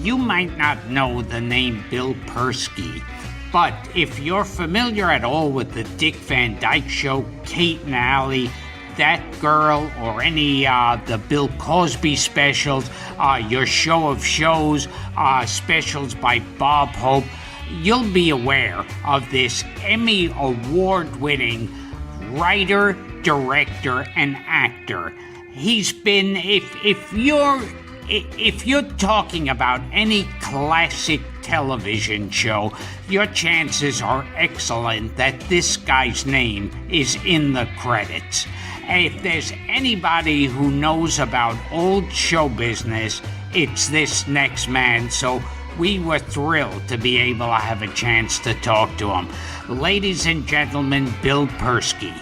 You might not know the name Bill Persky, but if you're familiar at all with the Dick Van Dyke Show, Kate and Allie, That Girl, or any the Bill Cosby specials, your Show of Shows, specials by Bob Hope, you'll be aware of this Emmy Award-winning writer, director, and actor. He's been, if you're talking about any classic television show, your chances are excellent that this guy's name is in the credits. If there's anybody who knows about old show business, it's this next man, so we were thrilled to be able to have a chance to talk to him. Ladies and gentlemen, Bill Persky.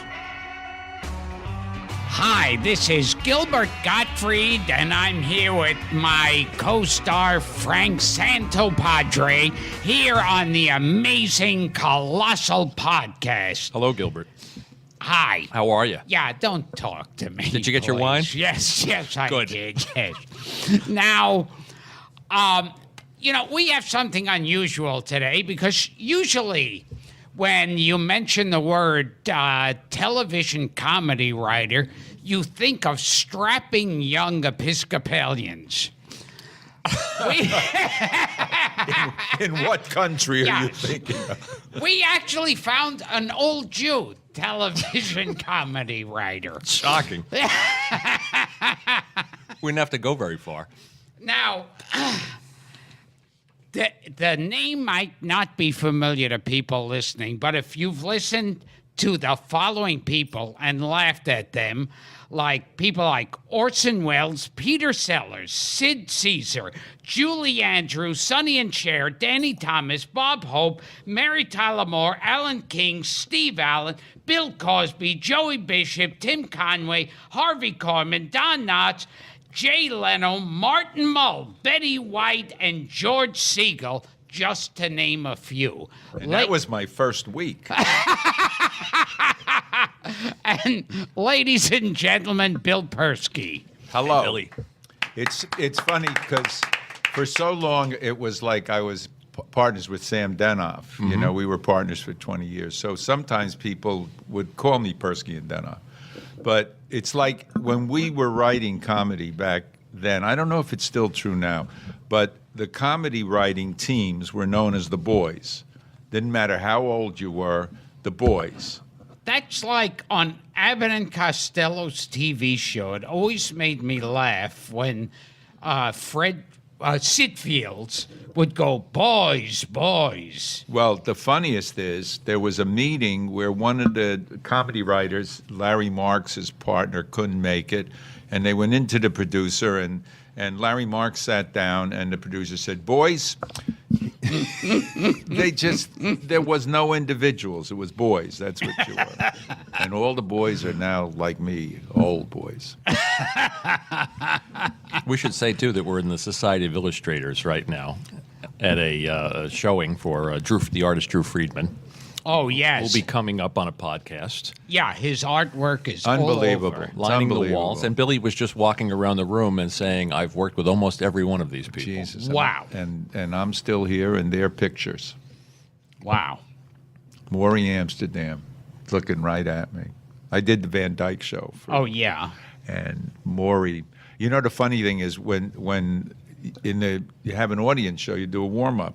Hi, this is Gilbert Gottfried, and I'm here with my co-star Frank Santopadre here on the amazing Colossal podcast. Hello, Gilbert. Hi. How are you? Yeah, don't talk to me. Did you get your please. wine? Yes, I Good. did. Yes. Now, we have something unusual today because usually when you mention the word television comedy writer, you think of strapping young Episcopalians. In what country are you Yes. thinking of? We actually found an old Jew television comedy writer. Shocking. We didn't have to go very far. Now, the name might not be familiar to people listening, but if you've listened to the following people and laughed at them, like people like Orson Welles, Peter Sellers, Sid Caesar, Julie Andrews, Sonny and Cher, Danny Thomas, Bob Hope, Mary Tyler Moore, Alan King, Steve Allen, Bill Cosby, Joey Bishop, Tim Conway, Harvey Korman, Don Knotts, Jay Leno, Martin Mull, Betty White, and George Siegel, just to name a few. And that was my first week. And ladies and gentlemen, Bill Persky. Hello. Billy. It's funny because for so long it was like I was partners with Sam Denoff. Mm-hmm. You know, we were partners for 20 years. So sometimes people would call me Persky and Denoff. But it's like when we were writing comedy back then, I don't know if it's still true now, but the comedy writing teams were known as the boys. Didn't matter how old you were, the boys. That's like on Abbott and Costello's TV show. It always made me laugh when Fred Sitfields would go, boys, boys. Well, the funniest is there was a meeting where one of the comedy writers, Larry Marks' partner, couldn't make it, and they went into the producer, and Larry Marks sat down, and the producer said, boys, there was no individuals. It was boys. That's what you were. And all the boys are now like me, old boys. We should say, too, that we're in the Society of Illustrators right now at a showing for the artist Drew Friedman. Oh, yes. Will be coming up on a podcast. Yeah, his artwork is Unbelievable. all over. It's Lining the unbelievable. walls. And Billy was just walking around the room and saying, I've worked with almost every one of these people. Jesus. Wow. And I'm still here, and they're pictures. Wow. Maury Amsterdam looking right at me. I did the Van Dyke Show. Oh, yeah. And Maury. You know, the funny thing is when you have an audience show, you do a warm-up.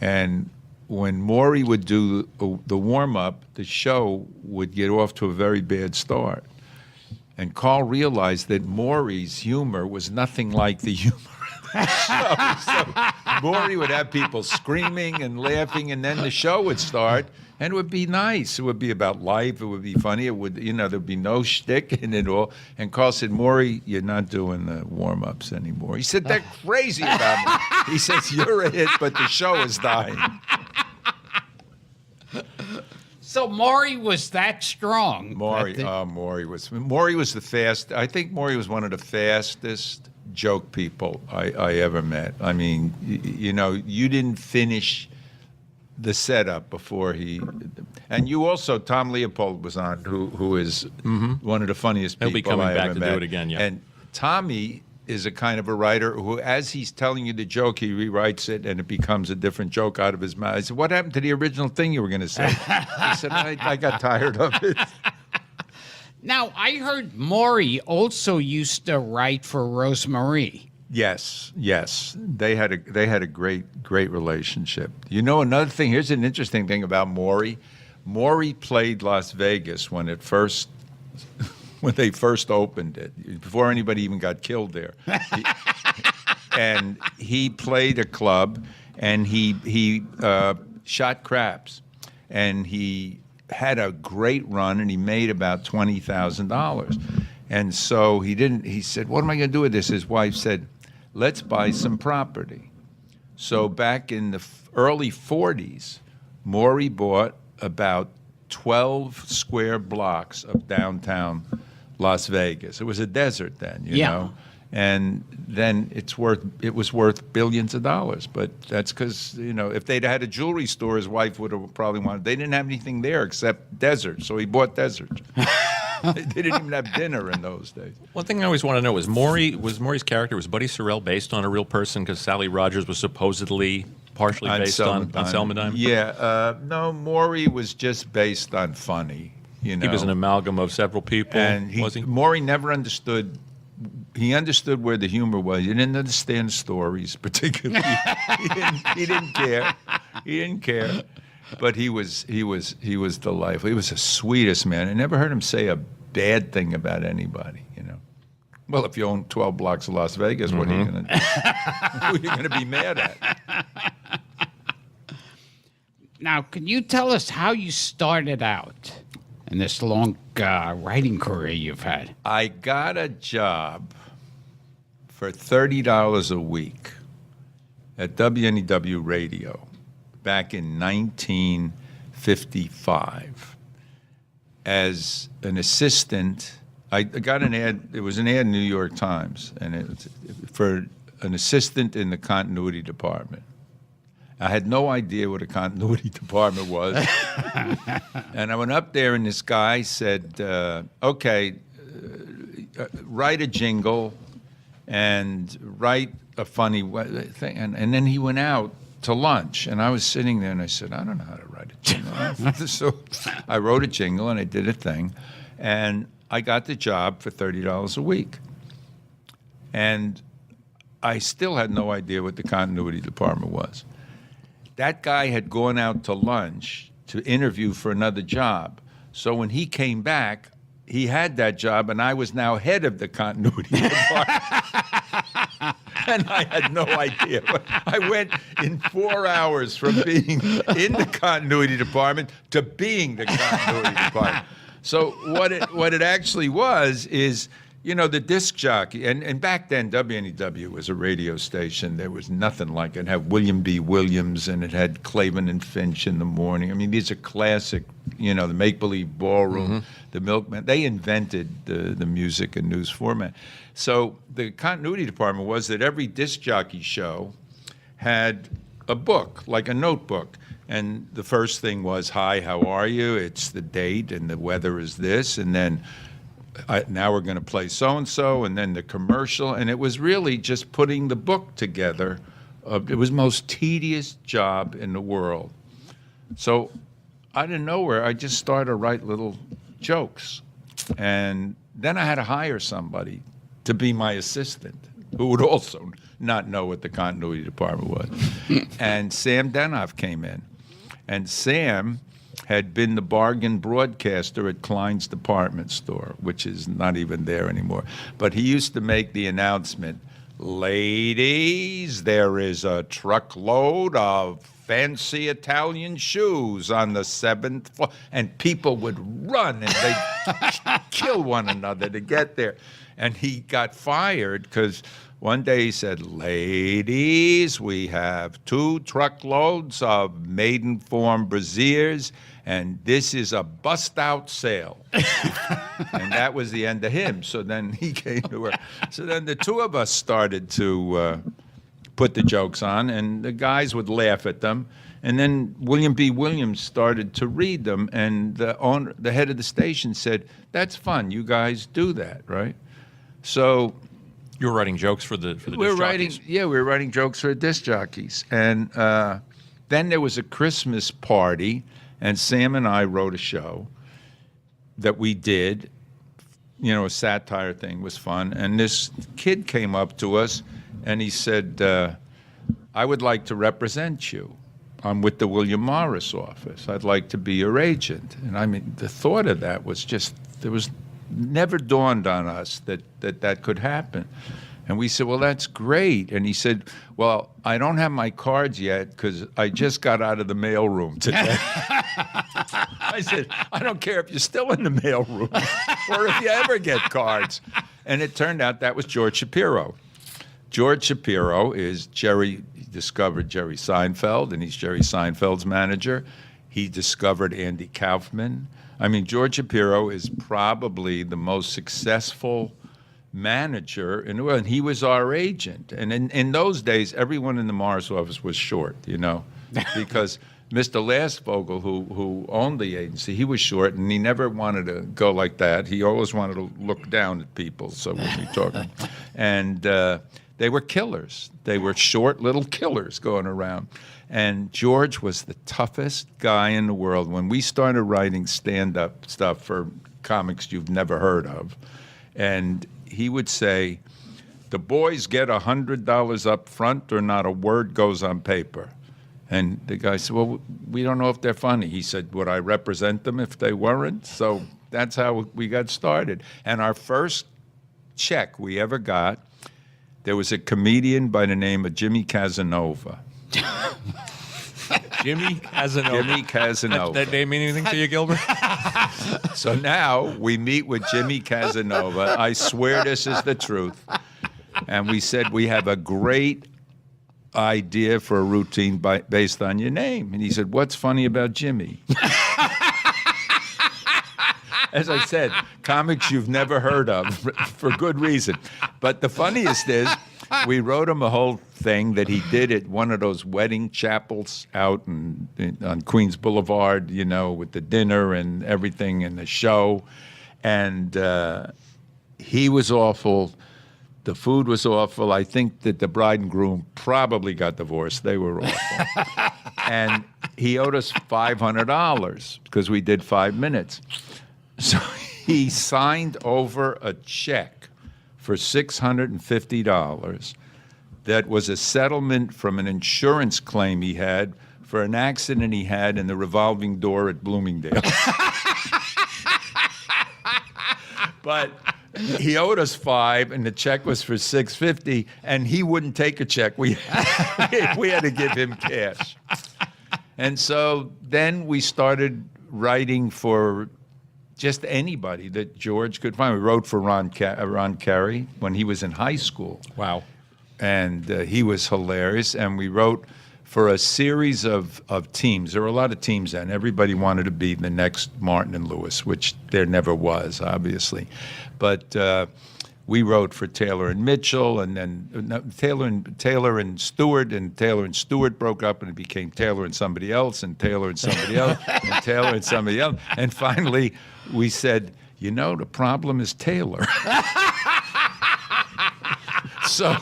And when Maury would do the warm-up, the show would get off to a very bad start. And Carl realized that Maury's humor was nothing like the humor of the show. So Maury would have people screaming and laughing, and then the show would start, and it would be nice. It would be about life. It would be funny. It would, there'd be no shtick in it all. And Carl said, Maury, you're not doing the warm-ups anymore. He said, they're crazy about me. He says, you're a hit, but the show is dying. So Maury was that strong. Maury was the fast. I think Maury was one of the fastest joke people I ever met. I mean, you didn't finish the setup before he. And you also, Tom Leopold was on, who is one of the funniest people He'll be coming I back ever to met. do it again, yeah. And Tommy is a kind of a writer who, as he's telling you the joke, he rewrites it and it becomes a different joke out of his mouth. I said, "What happened to the original thing you were going to say?" He said, I got tired of it. Now, I heard Maury also used to write for Rosemarie. Yes. They had a great relationship. You know, another thing, here's an interesting thing about Maury. Maury played Las Vegas when they first opened it, before anybody even got killed there. And he played a club, and he shot craps, and he had a great run, and he made about $20,000. And so he said, "What am I going to do with this?" His wife said, "Let's buy some property." So back in the early 40s, Maury bought about 12 square blocks of downtown Las Vegas. It was a desert then, you know. And then it was worth billions of dollars. But that's because, you know, if they'd had a jewelry store, his wife would have probably wanted. They didn't have anything there except desert, so he bought desert. They didn't even have dinner in those days. One thing I always want to know is Maury's character, was Buddy Sorrell based on a real person? Because Sally Rogers was supposedly partially based on Selma Dime? Yeah. No, Maury was just based on funny. You know, he was an amalgam of several people, was he? Maury never understood. He understood where the humor was. He didn't understand stories particularly. He didn't care. He didn't care. But he was delightful. He was the sweetest man. I never heard him say a bad thing about anybody. You know. Well, if you own 12 blocks of Las Vegas, what are you going to do? Who are you going to be mad at? Now, can you tell us how you started out in this long writing career you've had? I got a job for $30 a week at WNEW Radio back in 1955 as an assistant. I got an ad. It was an ad in New York Times, and it was for an assistant in the continuity department. I had no idea what a continuity department was. And I went up there, and this guy said, okay, write a jingle and write a funny thing. And then he went out to lunch, and I was sitting there, and I said, I don't know how to write a jingle. So I wrote a jingle, and I did a thing, and I got the job for $30 a week. And I still had no idea what the continuity department was. That guy had gone out to lunch to interview for another job. So when he came back, he had that job, and I was now head of the continuity department. And I had no idea. I went in 4 hours from being in the continuity department to being the continuity department. So what it actually was is, you know, the disc jockey, and back then WNEW was a radio station. There was nothing like it. It had William B. Williams, and it had Clavin and Finch in the morning. I mean, these are classic, you know, the Make-Believe Ballroom, the Milkman. They invented the music and news format. So the continuity department was that every disc jockey show had a book, like a notebook. And the first thing was, hi, how are you? It's the date, and the weather is this, and then now we're going to play so-and-so, and then the commercial. And it was really just putting the book together. It was the most tedious job in the world. So out of nowhere, I just started to write little jokes. And then I had to hire somebody to be my assistant, who would also not know what the continuity department was. And Sam Denoff came in. And Sam had been the bargain broadcaster at Klein's department store, which is not even there anymore. But he used to make the announcement, ladies, there is a truckload of fancy Italian shoes on the 7th floor. And people would run, and they'd kill one another to get there. And he got fired because one day he said, ladies, we have 2 truckloads of Maidenform brassieres, and this is a bust-out sale. And that was the end of him. So then he came to work. So then the two of us started to put the jokes on, and the guys would laugh at them. And then William B. Williams started to read them, and the head of the station said, that's fun. You guys do that, right? So You were writing jokes for the we were disc writing, jockeys. yeah, we were writing jokes for disc jockeys, and then there was a Christmas party, and Sam and I wrote a show that we did. You know, a satire thing was fun, and this kid came up to us, and he said, "I would like to represent you. I'm with the William Morris office. I'd like to be your agent." And I mean, the thought of that was just, there was never dawned on us that could happen. And we said, "Well, that's great." And he said, "Well, I don't have my cards yet because I just got out of the mailroom today." I said, "I don't care if you're still in the mailroom or if you ever get cards." And it turned out that was George Shapiro. George Shapiro is he discovered Jerry Seinfeld, and he's Jerry Seinfeld's manager. He discovered Andy Kaufman. I mean, George Shapiro is probably the most successful manager in the world, and he was our agent. And in those days, everyone in the Morris office was short, you know, because Mr. Lastfogel, who owned the agency, he was short, and he never wanted to go like that. He always wanted to look down at people, so we'll be talking. And they were killers. They were short little killers going around. And George was the toughest guy in the world. When we started writing stand-up stuff for comics you've never heard of, and he would say, "The boys get $100 up front or not a word goes on paper." And the guy said, "Well, we don't know if they're funny." He said, "Would I represent them if they weren't?" So that's how we got started. And our first check we ever got, there was a comedian by the name of Jimmy Casanova. Jimmy Casanova. Jimmy Casanova. That name mean anything to you, Gilbert? So now we meet with Jimmy Casanova. I swear this is the truth. And we said, "We have a great idea for a routine based on your name." And he said, "What's funny about Jimmy?" As I said, comics you've never heard of for good reason. But the funniest is, we wrote him a whole thing that he did at one of those wedding chapels out on Queens Boulevard, you know, with the dinner and everything and the show. And he was awful. The food was awful. I think that the bride and groom probably got divorced. They were awful. And he owed us $500 because we did 5 minutes. So he signed over a check for $650 that was a settlement from an insurance claim he had for an accident he had in the revolving door at Bloomingdale. But he owed us $5, and the check was for $650, and he wouldn't take a check. We had to give him cash. And so then we started writing for just anybody that George could find. We wrote for Ron Carey when he was in high school. Wow. And he was hilarious. And we wrote for a series of teams. There were a lot of teams then. Everybody wanted to be the next Martin and Lewis, which there never was, obviously. But we wrote for Taylor and Mitchell, and then Taylor and Stewart, and Taylor and Stewart broke up, and it became Taylor and somebody else, and Taylor and somebody else, and Taylor and somebody else. And finally, we said, "You know, the problem is Taylor." So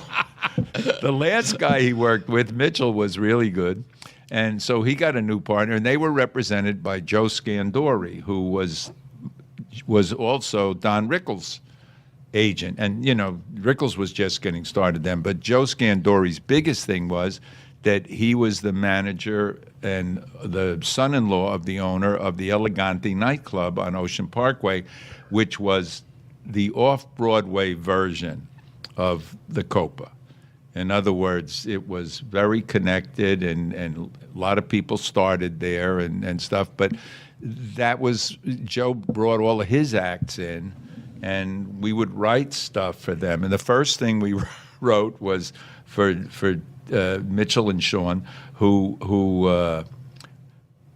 the last guy he worked with, Mitchell, was really good. And so he got a new partner, and they were represented by Joe Scandori, who was also Don Rickles' agent. And, you know, Rickles was just getting started then. But Joe Scandori's biggest thing was that he was the manager and the son-in-law of the owner of the Elegante nightclub on Ocean Parkway, which was the off-Broadway version of the Copa. In other words, it was very connected, and a lot of people started there and stuff. But that was, Joe brought all of his acts in, and we would write stuff for them. And the first thing we wrote was for Mitchell and Sean, who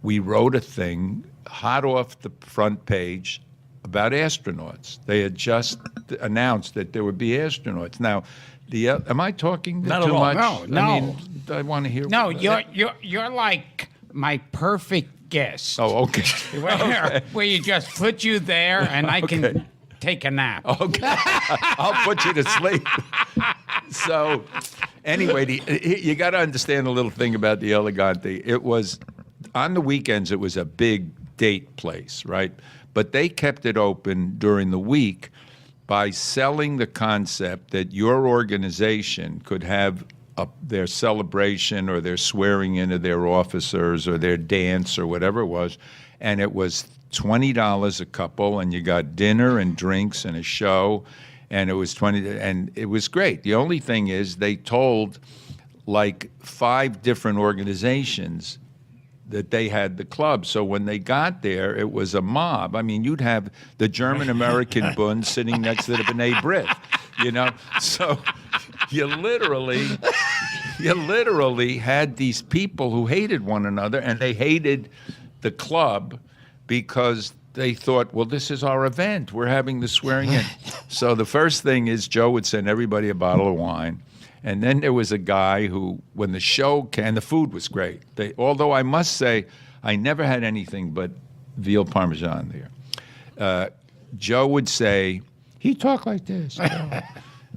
we wrote a thing hot off the front page about astronauts. They had just announced that there would be astronauts. Now, am I talking Not too at all. much? No. I mean, I want to hear. No, you're like my perfect guest. Oh, okay. Where you just put you there, and I can take a nap. Okay, I'll put you to sleep. So, anyway, you got to understand a little thing about the Elegante. It was on the weekends. It was a big date place, right? But they kept it open during the week by selling the concept that your organization could have their celebration or their swearing in of their officers or their dance or whatever it was, and it was $20 a couple, and you got dinner and drinks and a show, and it was $20, and it was great. The only thing is they told like 5 different organizations that they had the club. So when they got there, it was a mob. I mean, you'd have the German-American Bund sitting next to the B'nai B'rith, you know? So you literally had these people who hated one another, and they hated the club because they thought, well, this is our event. We're having the swearing in. So the first thing is Joe would send everybody a bottle of wine. And then there was a guy who, when the show came, the food was great. Although I must say, I never had anything but veal parmesan there. Joe would say, he'd talk like this.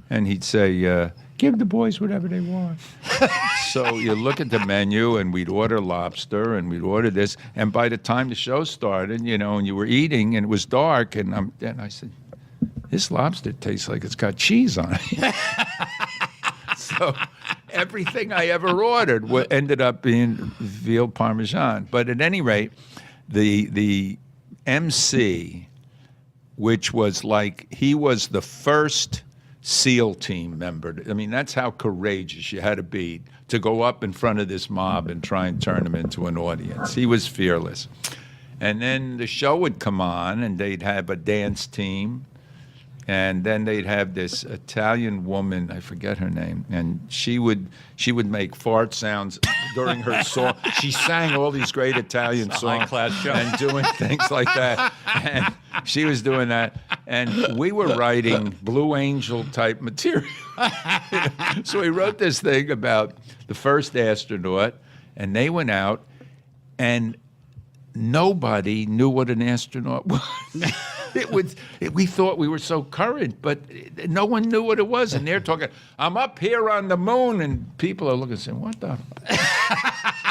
And he'd say, give the boys whatever they want. So you look at the menu, and we'd order lobster, and we'd order this. And by the time the show started, you know, and you were eating, and it was dark, and I said, this lobster tastes like it's got cheese on it. So everything I ever ordered ended up being veal parmesan. But at any rate, the MC, which was like, he was the first SEAL team member. I mean, that's how courageous you had to be to go up in front of this mob and try and turn them into an audience. He was fearless. And then the show would come on, and they'd have a dance team. And then they'd have this Italian woman, I forget her name, and she would make fart sounds during her song. She sang all these great Italian songs high-class show. And doing things like that. And she was doing that. And we were writing Blue Angel type material. So we wrote this thing about the first astronaut, and they went out, and nobody knew what an astronaut was. We thought we were so current, but no one knew what it was. And they're talking, I'm up here on the moon, and people are looking and saying,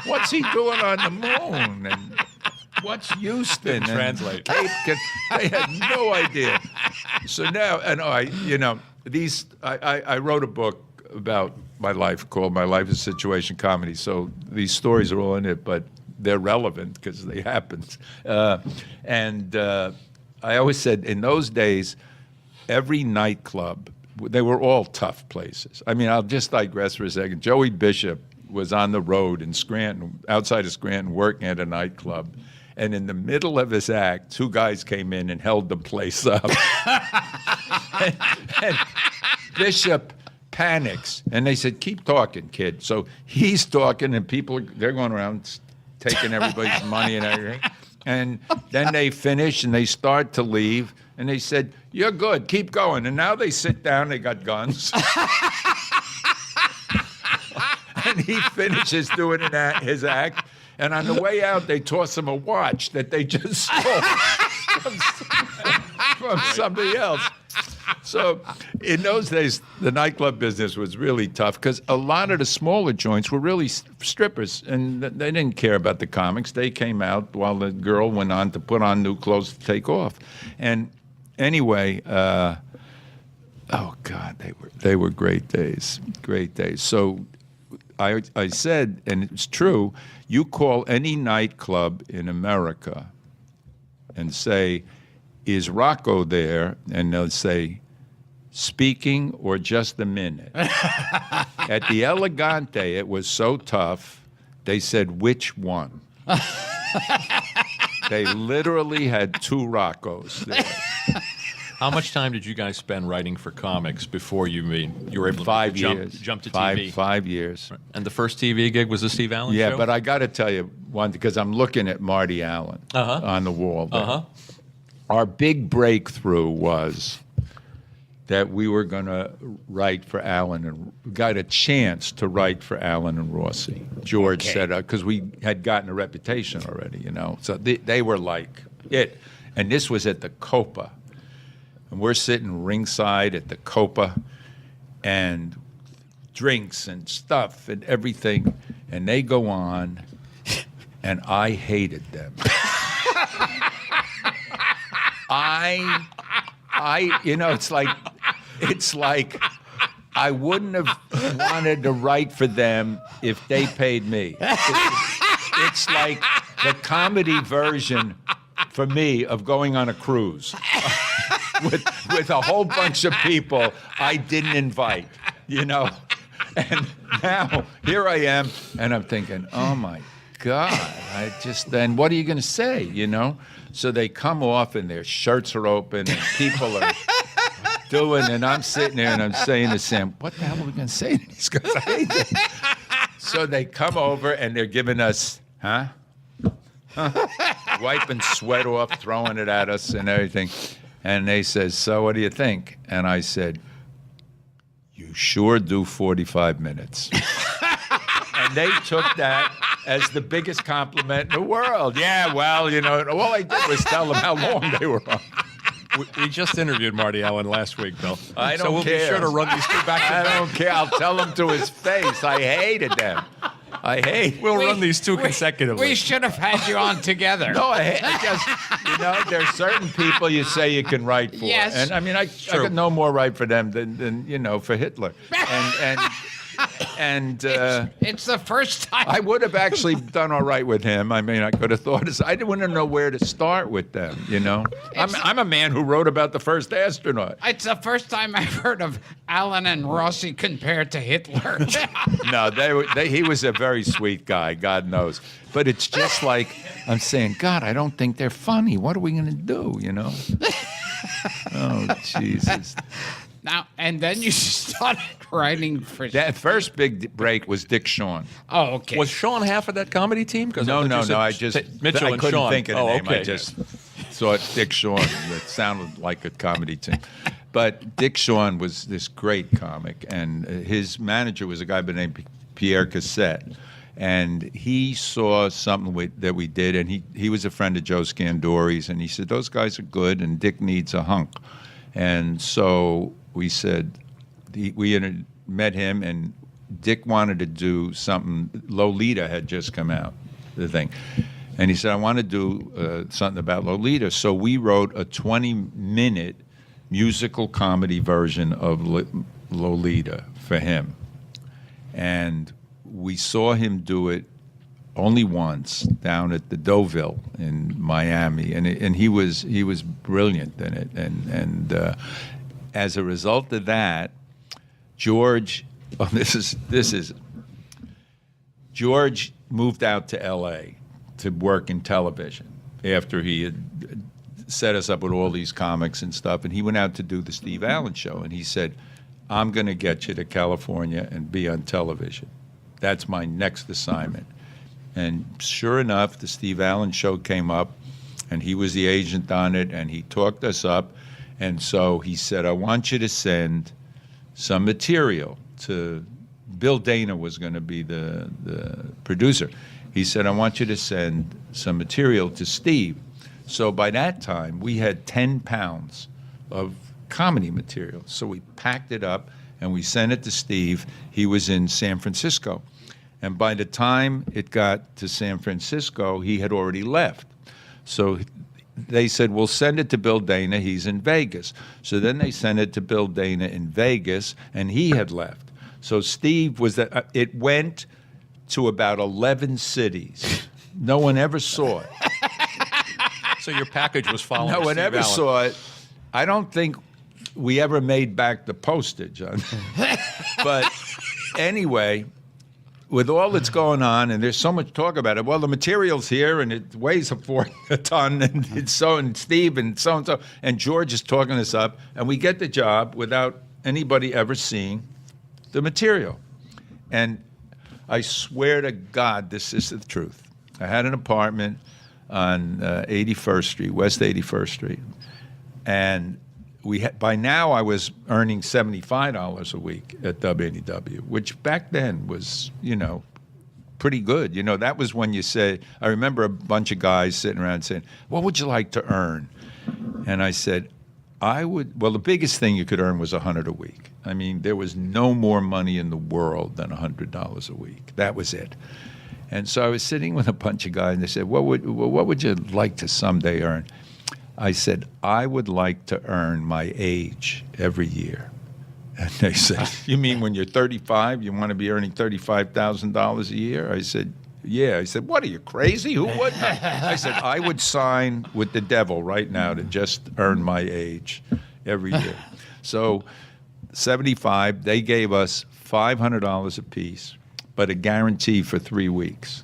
what's he doing on the moon? And what's Houston? Translate. They had no idea. So now, and I wrote a book about my life called My Life is a Situation Comedy. So these stories are all in it, but they're relevant because they happened. I always said in those days, every nightclub, they were all tough places. I mean, I'll just digress for a second. Joey Bishop was on the road in Scranton, outside of Scranton, working at a nightclub. And in the middle of his act, 2 guys came in and held the place up. and Bishop panics. And they said, keep talking, kid. So he's talking, and they're going around taking everybody's money and everything. And then they finish, and they start to leave, and they said, you're good, keep going. And now they sit down, they got guns. And he finishes doing his act, and on the way out, they toss him a watch that they just stole from somebody else. So in those days, the nightclub business was really tough because a lot of the smaller joints were really strippers, and they didn't care about the comics. They came out while the girl went on to put on new clothes to take off. And anyway, oh God, they were great days, great days. So I said, and it's true, you call any nightclub in America and say, is Rocco there? And they'll say, speaking or just a minute. At the Elegante, it was so tough, they said, which one? They literally had 2 Roccos there. How much time did you guys spend writing for comics before you were able to jump to TV? 5 years. And the first TV gig was the Steve Allen show? Yeah, but I got to tell you one, because I'm looking at Marty Allen on the wall there. Our big breakthrough was that we were going to write for Allen, and got a chance to write for Allen and Rossi. George said, because we had gotten a reputation already, you know. So they were like it. And this was at the Copa. and we're sitting ringside at the Copa, and drinks and stuff and everything, and they go on, and I hated them. It's like I wouldn't have wanted to write for them if they paid me. It's like the comedy version for me of going on a cruise with a whole bunch of people I didn't invite, And now here I am, and I'm thinking, oh my God, then what are you going to say, So they come off and their shirts are open and people are doing, and I'm sitting there and I'm saying to Sam, what the hell are we going to say to these guys? I hate them. So they come over and they're giving us, wiping sweat off, throwing it at us and everything. And they says, so what do you think? And I said, you sure do 45 minutes. And they took that as the biggest compliment in the world. Yeah, well, all I did was tell them how long they were on. We just interviewed Marty Allen last week, Bill. I don't So we'll care. be sure to run these two back to I back. don't care. I'll tell them to his face. I hated them. We'll run these two consecutively. We should have had you on together. No, I just, there's certain people you say you can write for. Yes. And I mean, I could no more write for them than for Hitler. And It's the first time. I would have actually done all right with him. I mean, I could have thought I didn't know where to start with them, I'm a man who wrote about the first astronaut. It's the first time I've heard of Alan and Rossi compared to Hitler. No, he was a very sweet guy, God knows. But it's just like, I'm saying, God, I don't think they're funny. What are we going to do, Oh, Jesus. Now, and then you started writing for... That first big break was Dick Shawn. Oh, okay. Was Sean half of that comedy team? No, I Mitchell couldn't and Sean. think of the name. Okay. I just thought Dick Shawn. It sounded like a comedy team. But Dick Shawn was this great comic, and his manager was a guy by the name Pierre Cassette. And he saw something that we did, and he was a friend of Joe Scandori's, and he said, those guys are good, and Dick needs a hunk. And so we said, we met him, and Dick wanted to do something. Lolita had just come out, the thing. And he said, I want to do something about Lolita. So we wrote a 20-minute musical comedy version of Lolita for him. And we saw him do it only once down at the Deauville in Miami, and he was brilliant in it. And as a result of that, George moved out to L.A. to work in television after he had set us up with all these comics and stuff, and he went out to do the Steve Allen show, and he said, I'm going to get you to California and be on television. That's my next assignment. And sure enough, the Steve Allen show came up, and he was the agent on it, and he talked us up. And so he said, I want you to send some material to Bill Dana was going to be the producer. He said, I want you to send some material to Steve. So by that time, we had 10 pounds of comedy material. So we packed it up, and we sent it to Steve. He was in San Francisco. And by the time it got to San Francisco, he had already left. So they said, we'll send it to Bill Dana. He's in Vegas. So then they sent it to Bill Dana in Vegas, and he had left. So Steve it went to about 11 cities. No one ever saw it. So your package was following No one Steve ever Allen. saw it. I don't think we ever made back the postage on But anyway, with all that's going on, and there's so much talk about it, well, the material's here, and it weighs a ton, and it's so, and Steve, and so, and George is talking us up, and we get the job without anybody ever seeing the material. And I swear to God, this is the truth. I had an apartment on 81st Street, West 81st Street, and by now I was earning $75 a week at WNEW, which back then was, pretty good. That was when you said, I remember a bunch of guys sitting around saying, what would you like to earn? And I said, Well, the biggest thing you could earn was $100 a week. I mean, there was no more money in the world than $100 a week. That was it. And so I was sitting with a bunch of guys, and they said, what would you like to someday earn? I said, I would like to earn my age every year. And they said, you mean when you're 35, you want to be earning $35,000 a year? I said, yeah. I said, what, are you crazy? Who wouldn't? I said, I would sign with the devil right now to just earn my age every year. So 75, they gave us $500 apiece, but a guarantee for 3 weeks.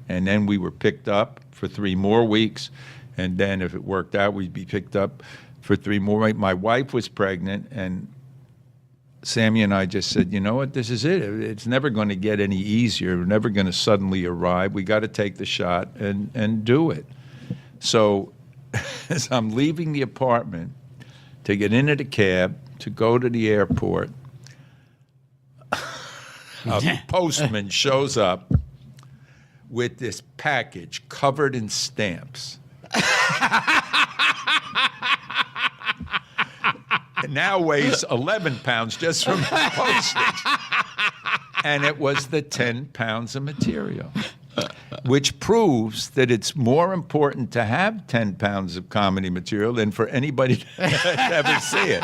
And then we were picked up for 3 more weeks. And then if it worked out, we'd be picked up for 3 more weeks. My wife was pregnant, and Sammy and I just said, you know what, this is it. It's never going to get any easier. We're never going to suddenly arrive. We got to take the shot and do it. So as I'm leaving the apartment to get into the cab to go to the airport, a postman shows up with this package covered in stamps. It now weighs 11 pounds just from the postage. And it was the 10 pounds of material, which proves that it's more important to have 10 pounds of comedy material than for anybody to ever see it.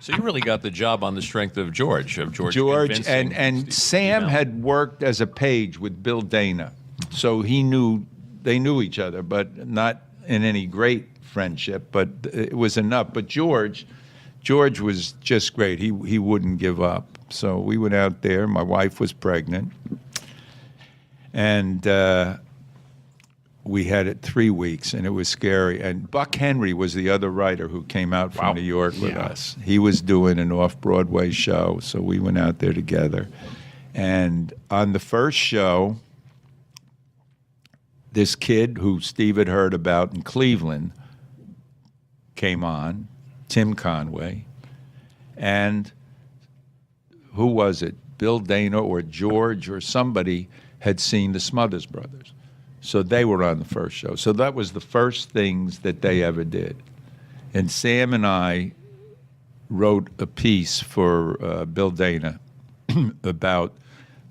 So you really got the job on the strength of George And convincing Sam Steve had worked as a page with Bill Dana, so they knew each other, but not in any great friendship, but it was enough. But George was just great. He wouldn't give up. So we went out there. My wife was pregnant, and we had it 3 weeks, and it was scary. And Buck Henry was the other writer who came out from New York with us. He was doing an off-Broadway show, so we went out there together. And on the first show, this kid who Steve had heard about in Cleveland came on, Tim Conway, and who was it? Bill Dana or George or somebody had seen the Smothers Brothers. So they were on the first show. So that was the first things that they ever did. And Sam and I wrote a piece for Bill Dana about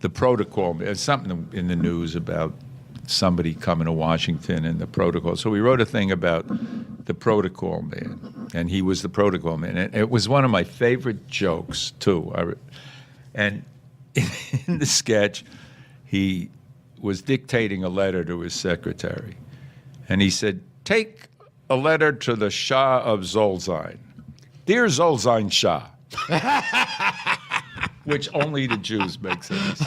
the protocol. There's something in the news about somebody coming to Washington and the protocol. So we wrote a thing about the protocol man, and he was the protocol man. And it was one of my favorite jokes, too. And in the sketch, he was dictating a letter to his secretary. And he said, take a letter to the Shah of Zolzine. Dear Zolzine Shah. Which only the Jews make sense.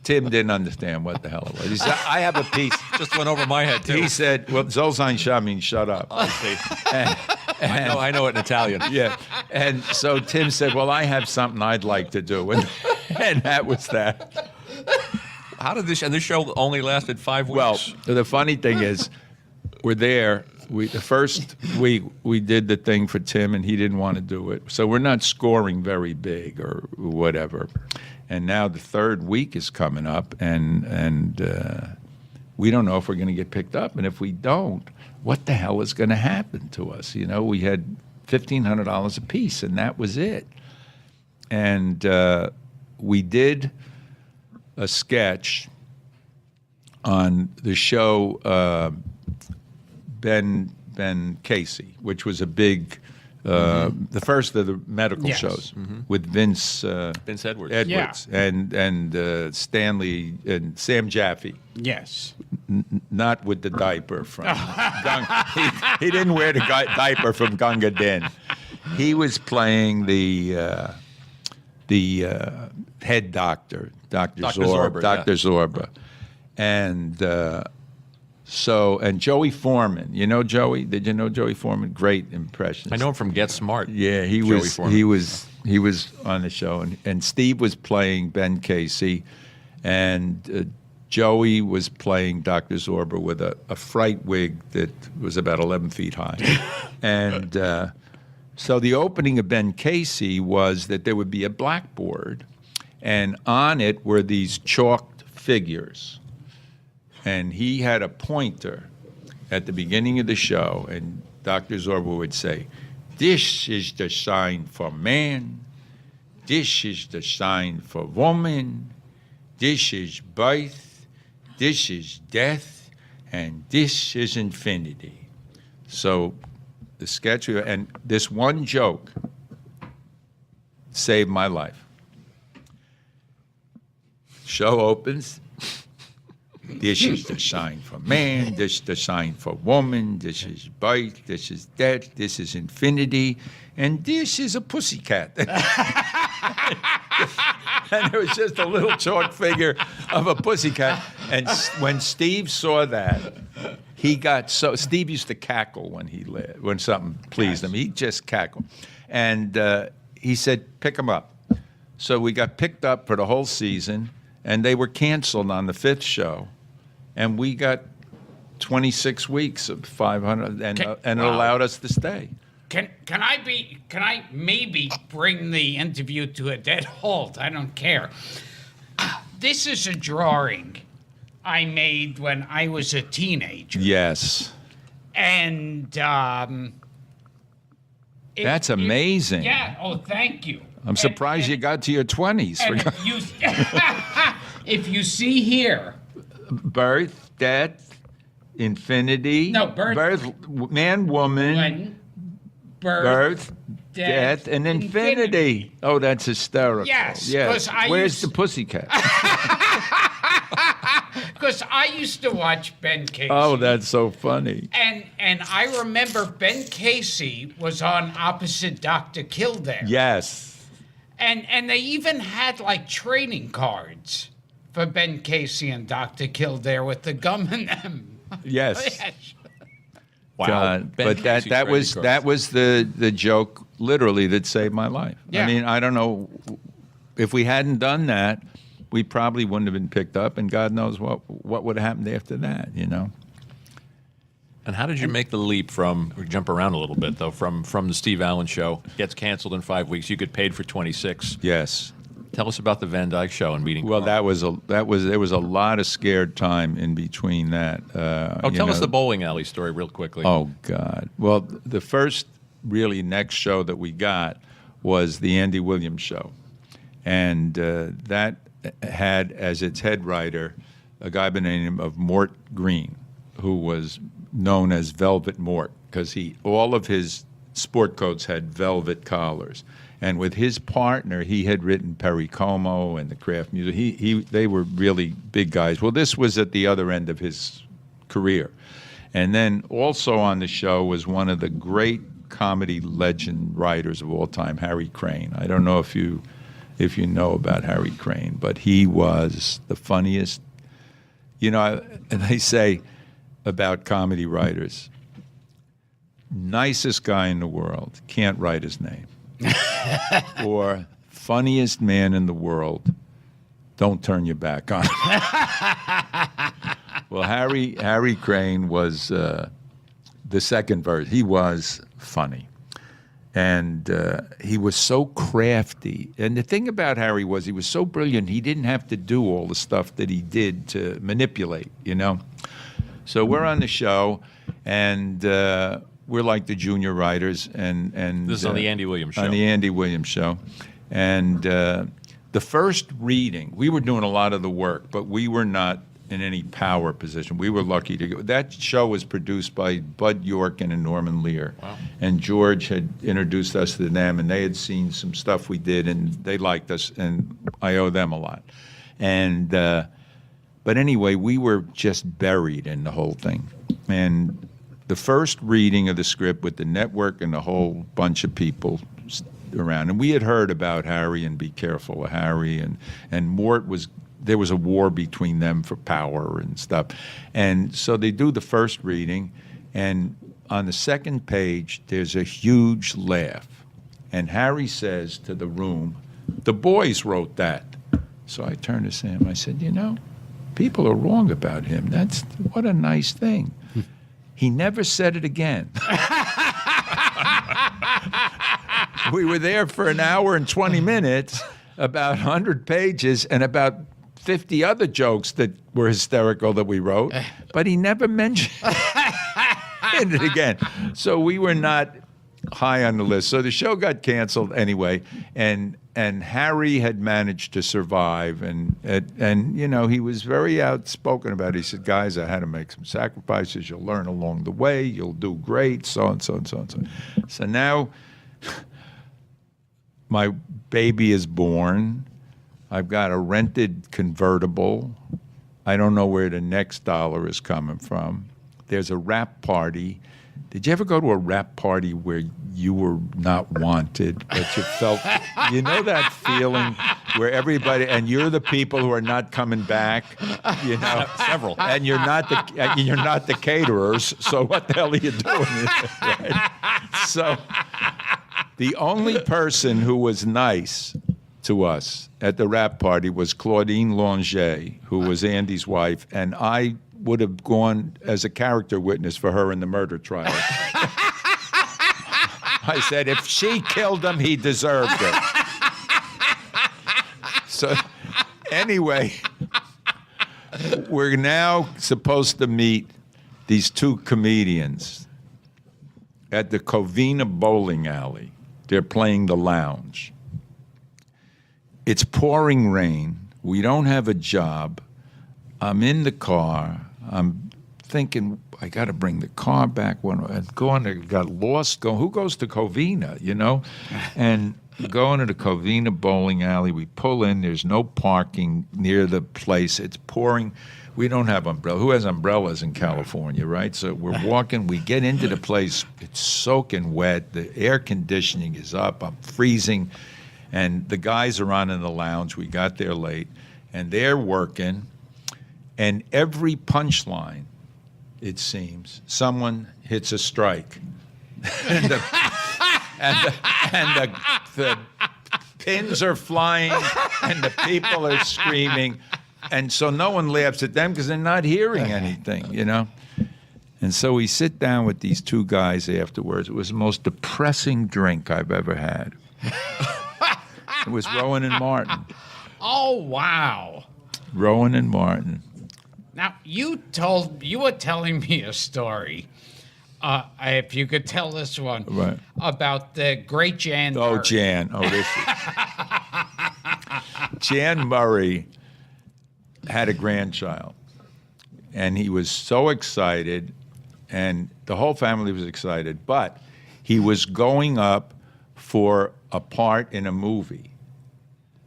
Tim didn't understand what the hell it was. He said, I have a piece. Just went over my head, too. He said, well, Zolzine Shah means shut up. I see. I know it in Italian. Yeah. And so Tim said, well, I have something I'd like to do. And that was that. How did this show only lasted 5 weeks? Well, the funny thing is, we're there. The first week, we did the thing for Tim, and he didn't want to do it. So we're not scoring very big or whatever. And now the third week is coming up, and we don't know if we're going to get picked up. And if we don't, what the hell is going to happen to us? You know, we had $1,500 a piece, and that was it. And we did a sketch on the show Ben Casey, which was a big, the first of the medical shows with Vince Edwards. And Stanley and Sam Jaffe. Yes. Not with the diaper from he didn't wear the diaper from Gunga Din. He was playing the head doctor, Dr. Zorba. And and Joey Foreman. You know Joey? Did you know Joey Foreman? Great impressionist. I know him from Get Smart. Yeah, he was on the show, and Steve was playing Ben Casey, and Joey was playing Dr. Zorba with a fright wig that was about 11 feet high. And so the opening of Ben Casey was that there would be a blackboard, and on it were these chalked figures. And he had a pointer at the beginning of the show, and Dr. Zorba would say, "This is the sign for man. This is the sign for woman. This is birth. This is death. And this is infinity." So the sketch, and this one joke saved my life. Show opens. This is the sign for man. This is the sign for woman. This is birth. This is death. This is infinity. And this is a pussycat. And it was just a little chalk figure of a pussycat. And when Steve saw that, he got so. Steve used to cackle when something pleased him. He'd just cackle. And he said, "Pick him up." So we got picked up for the whole season, and they were canceled on the 5th show. And we got 26 weeks of 500, and it allowed us to stay. Can I maybe bring the interview to a dead halt? I don't care. This is a drawing I made when I was a teenager. Yes. And That's amazing. Yeah. Oh, thank you. I'm surprised you got to your 20s. And if you see here. Birth, death, infinity. No, birth. Man, woman. Birth, death, and infinity. Oh, that's hysterical. Yes. Where's the pussycat? Because I used to watch Ben Casey. Oh, that's so funny. And I remember Ben Casey was on opposite Dr. Kildare. Yes. And they even had like trading cards for Ben Casey and Dr. Kildare with the gum in them. Yes. Wow. God, but that was the joke literally that saved my life. Yeah. I mean, I don't know if we hadn't done that, we probably wouldn't have been picked up, and God knows what would have happened after that, you know. And how did you make the leap from, or jump around a little bit though, from the Steve Allen show, gets canceled in 5 weeks, you get paid for 26. Yes. Tell us about the Van Dyke show and meeting. Well, Carl. there was a lot of scared time in between that. Tell us the bowling alley story real quickly. Oh God! Well, the first really next show that we got was the Andy Williams show, and that had as its head writer a guy by the name of Mort Green, who was known as Velvet Mort because all of his sport coats had velvet collars. And with his partner, he had written Perry Como and the Kraft Music. They were really big guys. Well, this was at the other end of his career. And then also on the show was one of the great comedy legend writers of all time, Harry Crane. I don't know if you know about Harry Crane, but he was the funniest. You know, and they say about comedy writers, nicest guy in the world, can't write his name. Or funniest man in the world, don't turn your back on him. Well, Harry Crane was the second verse. He was funny. And he was so crafty. And the thing about Harry was he was so brilliant, he didn't have to do all the stuff that he did to manipulate, you know? So we're on the show, and we're like the junior writers, and this is on the Andy Williams show. On the Andy Williams show, and the first reading, we were doing a lot of the work, but we were not in any power position. We were lucky to go. That show was produced by Bud York and Norman Lear, wow. And George had introduced us to them, and they had seen some stuff we did, and they liked us, and I owe them a lot. And but anyway, we were just buried in the whole thing, and the first reading of the script with the network and a whole bunch of people around. And we had heard about Harry and Be Careful of Harry, and Mort there was a war between them for power and stuff. And so they do the first reading, and on the second page, there's a huge laugh. And Harry says to the room, "The boys wrote that." So I turned to Sam, I said, "You know, people are wrong about him. What a nice thing." He never said it again. We were there for an hour and 20 minutes, about 100 pages, and about 50 other jokes that were hysterical that we wrote, but he never mentioned it. did it again. So we were not high on the list. So the show got canceled anyway, and Harry had managed to survive, and you know, he was very outspoken about it. He said, "Guys, I had to make some sacrifices. You'll learn along the way. You'll do great. So and so and so and so." So now my baby is born. I've got a rented convertible. I don't know where the next dollar is coming from. There's a rap party. Did you ever go to a rap party where you were not wanted, but you felt, you know, that feeling where everybody, and you're the people who are not coming back, you know, Several. and you're not the caterers. So what the hell are you doing? Right? So the only person who was nice to us at the rap party was Claudine Longet, who was Andy's wife, and I would have gone as a character witness for her in the murder trial. I said, if she killed him, he deserved it. So anyway, we're now supposed to meet these two comedians at the Covina bowling alley. They're playing the lounge. It's pouring rain. We don't have a job. I'm in the car. I'm thinking, I got to bring the car back. Got lost. Who goes to Covina, you know? And going to the Covina bowling alley, we pull in. There's no parking near the place. It's pouring. We don't have umbrellas. Who has umbrellas in California, right? So we're walking. We get into the place. It's soaking wet. The air conditioning is up. I'm freezing. And the guys are on in the lounge. We got there late. And they're working. And every punchline, it seems, someone hits a strike. And the pins are flying, and the people are screaming. And so no one laughs at them because they're not hearing anything, you know? And so we sit down with these two guys afterwards. It was the most depressing drink I've ever had. It was Rowan and Martin. Oh, wow. Rowan and Martin. Now, you were telling me a story, if you could tell this one, Right. about the great Jan Oh, Murray. Jan. Oh, this is... Jan Murray had a grandchild, and he was so excited, and the whole family was excited, but he was going up for a part in a movie.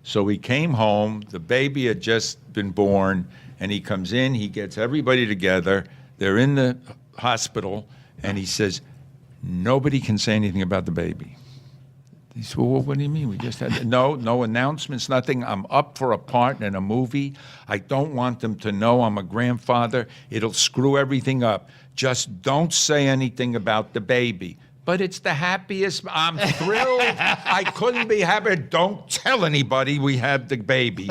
So he came home, the baby had just been born, and he comes in, he gets everybody together, they're in the hospital, and he says, nobody can say anything about the baby. He said, well, what do you mean? We just had, no announcements, nothing. I'm up for a part in a movie. I don't want them to know I'm a grandfather. It'll screw everything up. Just don't say anything about the baby. But it's the happiest. I'm thrilled. I couldn't be happier. Don't tell anybody we have the baby.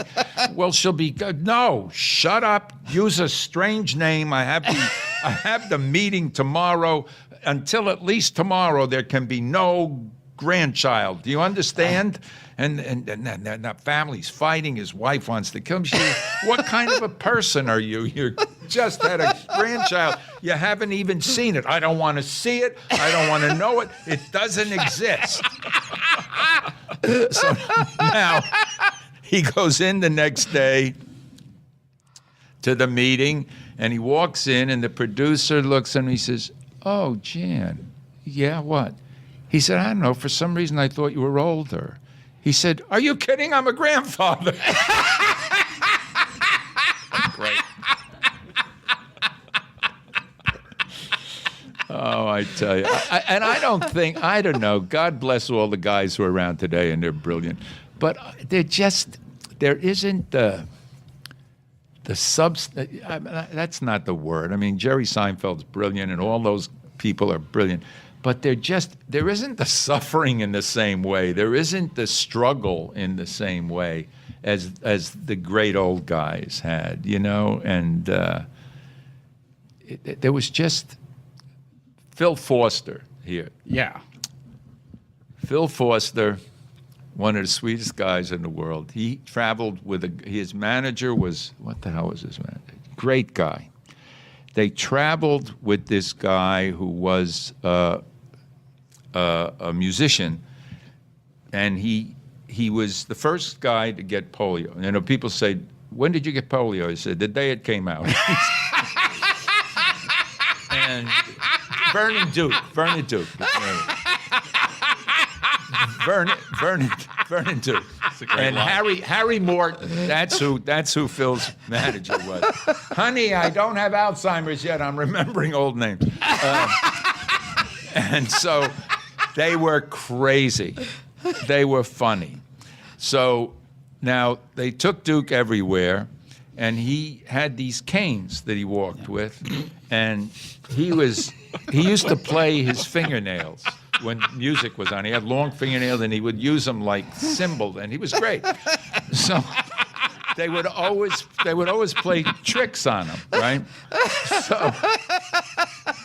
Well, she'll be good. No, shut up. Use a strange name. I have the meeting tomorrow. Until at least tomorrow, there can be no grandchild. Do you understand? And the family's fighting. His wife wants to kill him. She says, what kind of a person are you? You just had a grandchild. You haven't even seen it. I don't want to see it. I don't want to know it. It doesn't exist. So now he goes in the next day to the meeting, and he walks in, and the producer looks at him and he says, oh, Jan, yeah, what? He said, I don't know, for some reason I thought you were older. He said, are you kidding? I'm a grandfather. Great. Oh, I tell you. I don't know, God bless all the guys who are around today, and they're brilliant. But there isn't the substance. That's not the word. I mean, Jerry Seinfeld's brilliant, and all those people are brilliant. But there isn't the suffering in the same way. There isn't the struggle in the same way as the great old guys had, you know? And there was just Phil Foster here. Yeah. Phil Foster, one of the sweetest guys in the world. He traveled with his manager was, what the hell was his manager? Great guy. they traveled with this guy who was a musician, and he was the first guy to get polio. You know, people say, "When did you get polio?" He said, "The day it came out." And Vernon Duke. Vernon Duke. And Harry Morton. That's who Phil's manager was. Honey, I don't have Alzheimer's yet. I'm remembering old names. And so they were crazy. They were funny. So now they took Duke everywhere, and he had these canes that he walked with, and he used to play his fingernails when music was on. He had long fingernails, and he would use them like cymbals, and he was great. So they would always play tricks on him, right? So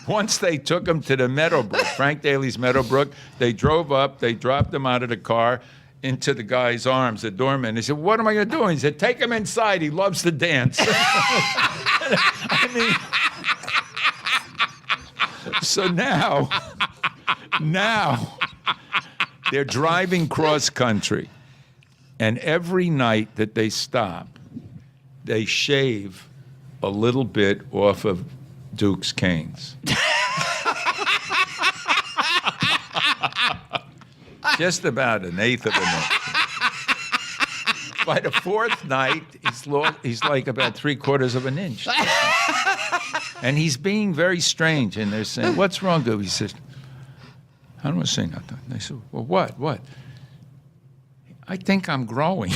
once they took him to the Meadowbrook, Frank Daly's Meadowbrook, they drove up, they dropped him out of the car into the guy's arms, the doorman. He said, "What am I going to do?" He said, "Take him inside. He loves to dance." I mean, so now they're driving cross country, and every night that they stop, they shave a little bit off of Duke's canes. Just about an eighth of an inch. By the fourth night, he's like about 3/4 of an inch. And he's being very strange, and they're saying, "What's wrong, Duke?" He says, "I don't want to say nothing." They said, "Well, what? What?" "I think I'm growing."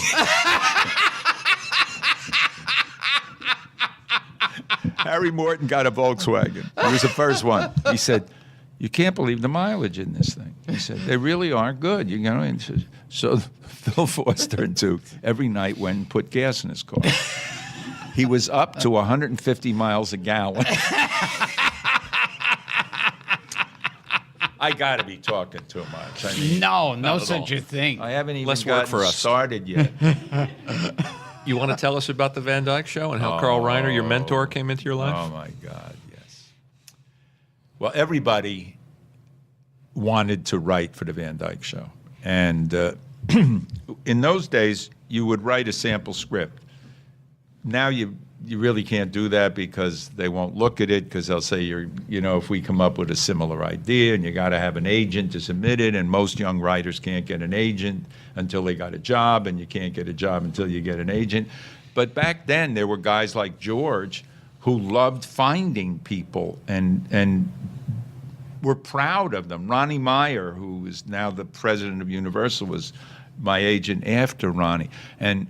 Harry Morton got a Volkswagen. He was the first one. He said, "You can't believe the mileage in this thing." He said, "They really aren't good." You know, and so Phil Foster and Duke every night went and put gas in his car. He was up to 150 miles a gallon. I got to be talking too much. I mean, no such a thing. I haven't even Less work gotten for us. started yet. You want to tell us about the Van Dyke Show and how Carl Reiner, your mentor, came into your life? Oh, my God, yes. Well, everybody wanted to write for the Van Dyke Show. And in those days, you would write a sample script. Now you really can't do that because they won't look at it, because they'll say, if we come up with a similar idea, and you got to have an agent to submit it, and most young writers can't get an agent until they got a job, and you can't get a job until you get an agent. But back then, there were guys like George who loved finding people and were proud of them. Ronnie Meyer, who is now the president of Universal, was my agent after Ronnie and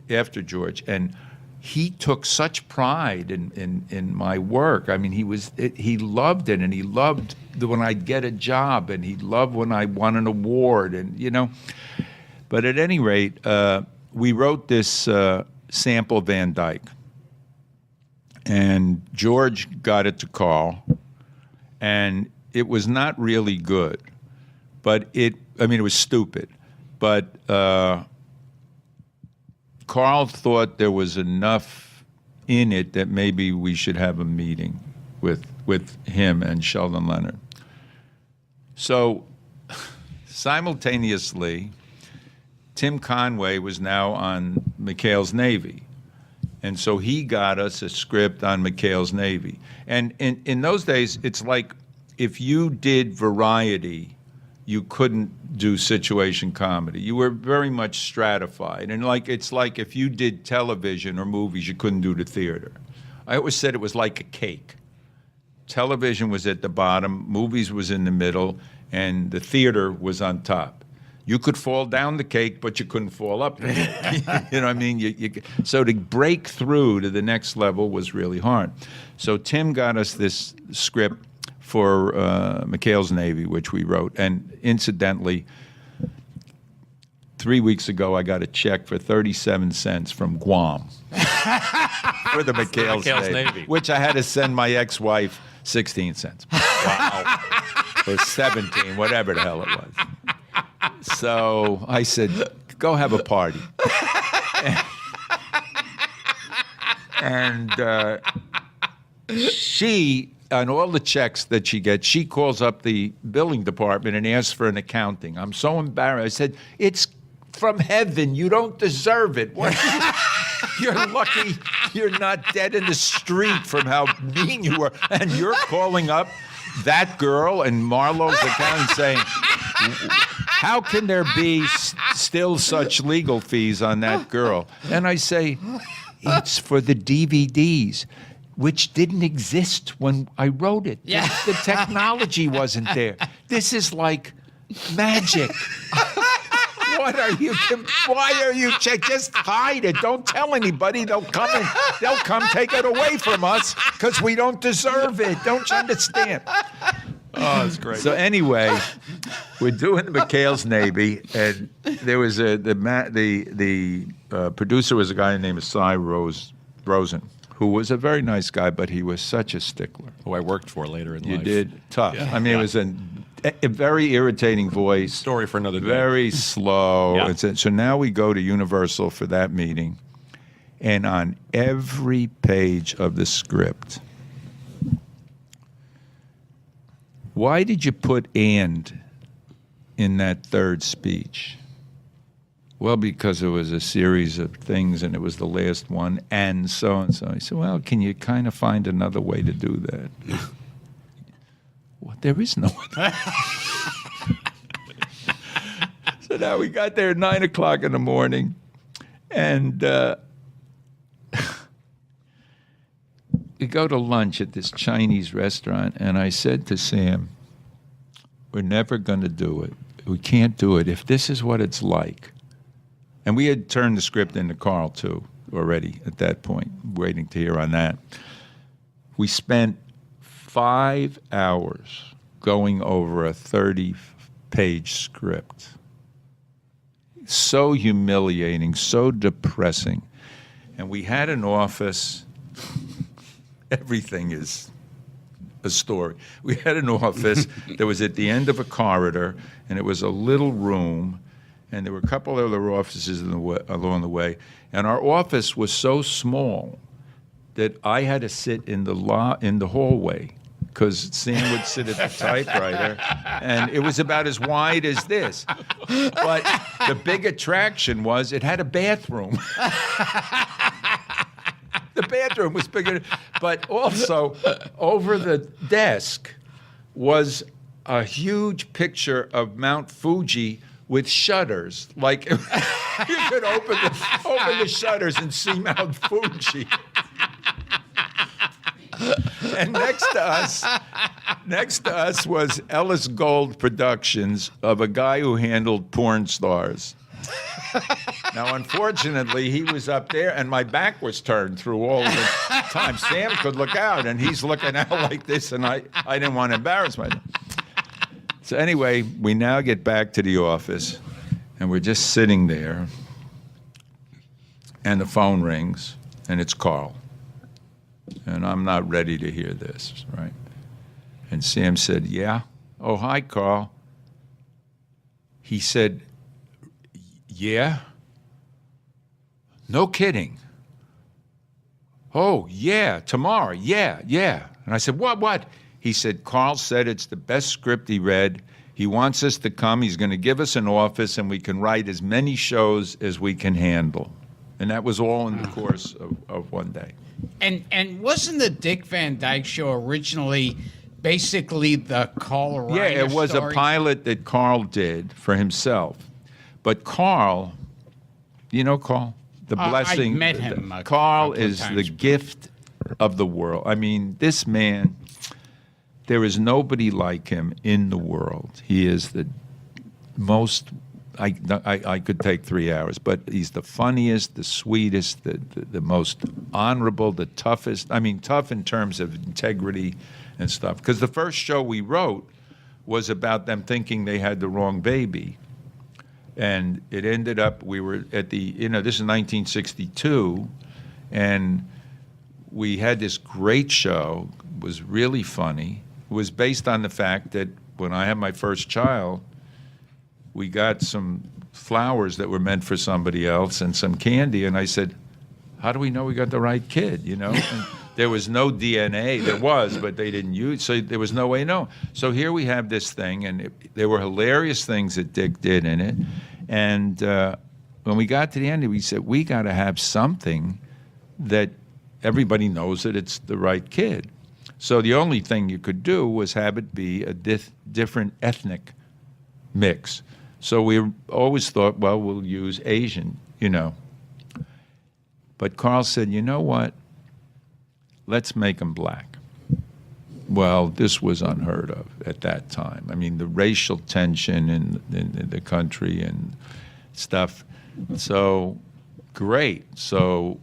after George, and he took such pride in my work. I mean, he loved it, and he loved when I'd get a job, and he loved when I won an award, and But at any rate, we wrote this sample Van Dyke, and George got it to Carl, and it was not really good, but it was stupid, but Carl thought there was enough in it that maybe we should have a meeting with him and Sheldon Leonard. So simultaneously, Tim Conway was now on McHale's Navy. And so he got us a script on McHale's Navy. And in those days, it's like if you did variety, you couldn't do situation comedy. You were very much stratified. And it's like if you did television or movies, you couldn't do the theater. I always said it was like a cake. Television was at the bottom, movies was in the middle, and the theater was on top. You could fall down the cake, but you couldn't fall up the cake. You know what I mean? So to break through to the next level was really hard. So Tim got us this script for McHale's Navy, which we wrote. And incidentally, 3 weeks ago, I got a check for 37 cents from Guam for the McHale's Navy, which I had to send my ex-wife 16 cents. Wow. Or 17, whatever the hell it was. So I said, go have a party. she, on all the checks that she gets, she calls up the billing department and asks for an accounting. I'm so embarrassed. I said, it's from heaven. You don't deserve it. What? You're lucky you're not dead in the street from how mean you were. And you're calling up that girl and Marlowe's accountant saying, how can there be still such legal fees on that girl? And I say, it's for the DVDs, which didn't exist when I wrote it. Yeah. The technology wasn't there. This is like magic. What are you? Why are you? Just hide it. Don't tell anybody. They'll come take it away from us because we don't deserve it. Don't you understand? Oh, that's great. So anyway, we're doing the McHale's Navy, and there was the producer was a guy named Cy Rosen, who was a very nice guy, but he was such a stickler. Who I worked for later in life. You did tough. Yeah. I mean, it was a very irritating voice. Story for another day. Very slow. Yeah. So now we go to Universal for that meeting, and on every page of the script, why did you put "and" in that third speech? Well, because it was a series of things, and it was the last one, and so. I said, well, can you kind of find another way to do that? Well, there is no one. So now we got there at 9 o'clock in the morning, and we go to lunch at this Chinese restaurant, and I said to Sam, we're never going to do it. We can't do it. If this is what it's like. And we had turned the script into Carl, too, already at that point, waiting to hear on that. We spent 5 hours going over a 30-page script. So humiliating, so depressing. And we had an office. Everything is a story. We had an office that was at the end of a corridor, and it was a little room, and there were a couple other offices along the way. And our office was so small that I had to sit in the hallway because Sam would sit at the typewriter, and it was about as wide as this. But the big attraction was it had a bathroom. The bathroom was bigger, but also over the desk was a huge picture of Mount Fuji with shutters. Like you could open the shutters and see Mount Fuji. And next to us was Ellis Gold Productions of a guy who handled porn stars. Now, unfortunately, he was up there, and my back was turned through all the time. Sam could look out, and he's looking out like this, and I didn't want to embarrass myself. So anyway, we now get back to the office, and we're just sitting there, and the phone rings, and it's Carl. And I'm not ready to hear this, right? And Sam said, yeah? Oh, hi, Carl. He said, yeah? No kidding. Oh, yeah, tomorrow, yeah. And I said, what? He said, Carl said it's the best script he read. He wants us to come. He's going to give us an office, and we can write as many shows as we can handle. And that was all in the course of one day. And wasn't the Dick Van Dyke Show originally basically the Carl Reiner Yeah, it was story? a pilot that Carl did for himself. But Carl, you know Carl? The blessing. I met him Carl couple of is times. the gift of the world. I mean, this man, there is nobody like him in the world. He is the most, I could take 3 hours, but he's the funniest, the sweetest, the most honorable, the toughest. I mean, tough in terms of integrity and stuff. Because the first show we wrote was about them thinking they had the wrong baby. And it ended up, we were at this is 1962, and we had this great show. It was really funny. It was based on the fact that when I had my first child, we got some flowers that were meant for somebody else and some candy, and I said, how do we know we got the right kid, And There was no DNA. There was, but they didn't use. So there was no way to know. So here we have this thing, and there were hilarious things that Dick did in it. And when we got to the end, we said we got to have something that everybody knows that it's the right kid. So the only thing you could do was have it be a different ethnic mix. So we always thought, well, we'll use Asian, But Carl said, you know what? Let's make him black. Well, this was unheard of at that time. I mean, the racial tension in the country and stuff. So, great. So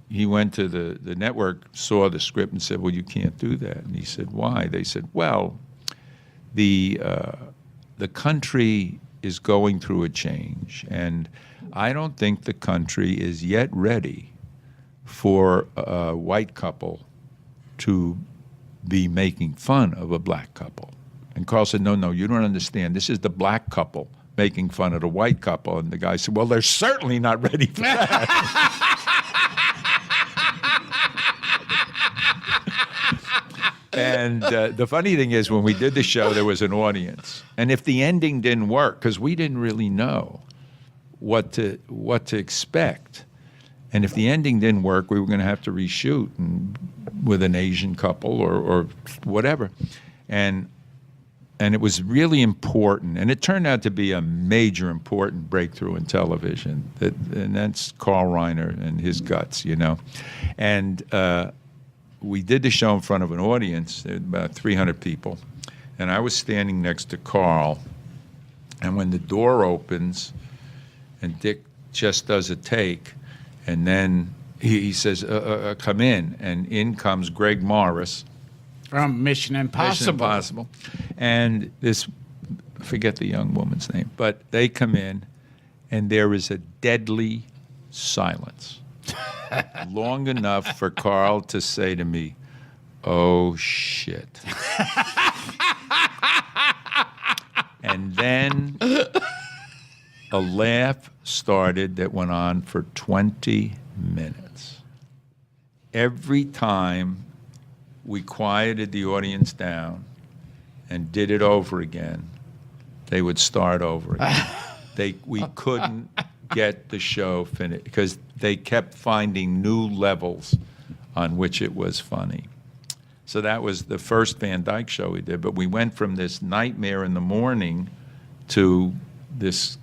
he went to the network, saw the script, and said, well, you can't do that. And he said, why? They said, well, the country is going through a change, and I don't think the country is yet ready for a white couple to be making fun of a black couple. And Carl said, no, you don't understand. This is the black couple making fun of the white couple. And the guy said, well, they're certainly not ready for that. And the funny thing is, when we did the show, there was an audience. And if the ending didn't work, because we didn't really know what to expect, and if the ending didn't work, we were going to have to reshoot with an Asian couple or whatever. And it was really important. And it turned out to be a major important breakthrough in television. And that's Carl Reiner and his guts, And we did the show in front of an audience, about 300 people. And I was standing next to Carl. And when the door opens and Dick just does a take, and then he says, come in. And in comes Greg Morris. From Mission Impossible. And this, I forget the young woman's name, but they come in, and there is a deadly silence. Long enough for Carl to say to me, oh, shit. And then a laugh started that went on for 20 minutes. Every time we quieted the audience down and did it over again, they would start over again. We couldn't get the show finished because they kept finding new levels on which it was funny. So that was the first Van Dyke show we did, but we went from this nightmare in the morning to this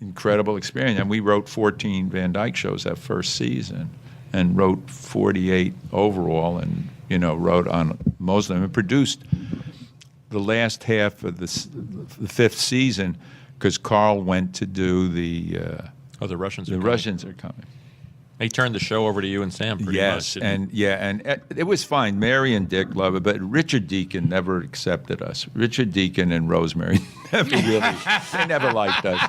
incredible experience. And we wrote 14 Van Dyke shows that first season and wrote 48 overall and, wrote on most of them and produced the last half of the fifth season because Carl went to do the Russians are the coming. Russians are coming. He turned the show over to you and Sam pretty much. And it was fine. Mary and Dick loved it, but Richard Deacon never accepted us. Richard Deacon and Rosemary they never liked us.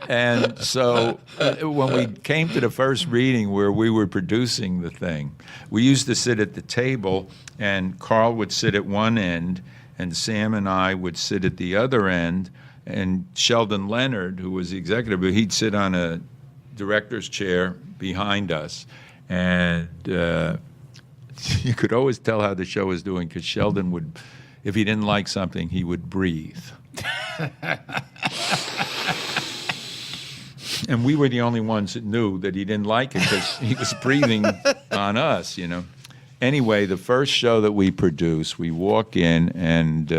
And so when we came to the first reading where we were producing the thing, we used to sit at the table, and Carl would sit at one end, and Sam and I would sit at the other end, and Sheldon Leonard, who was the executive, he'd sit on a director's chair behind us. And you could always tell how the show was doing because Sheldon would, if he didn't like something, he would breathe. And we were the only ones that knew that he didn't like it because he was breathing on us, Anyway, the first show that we produced, we walk in and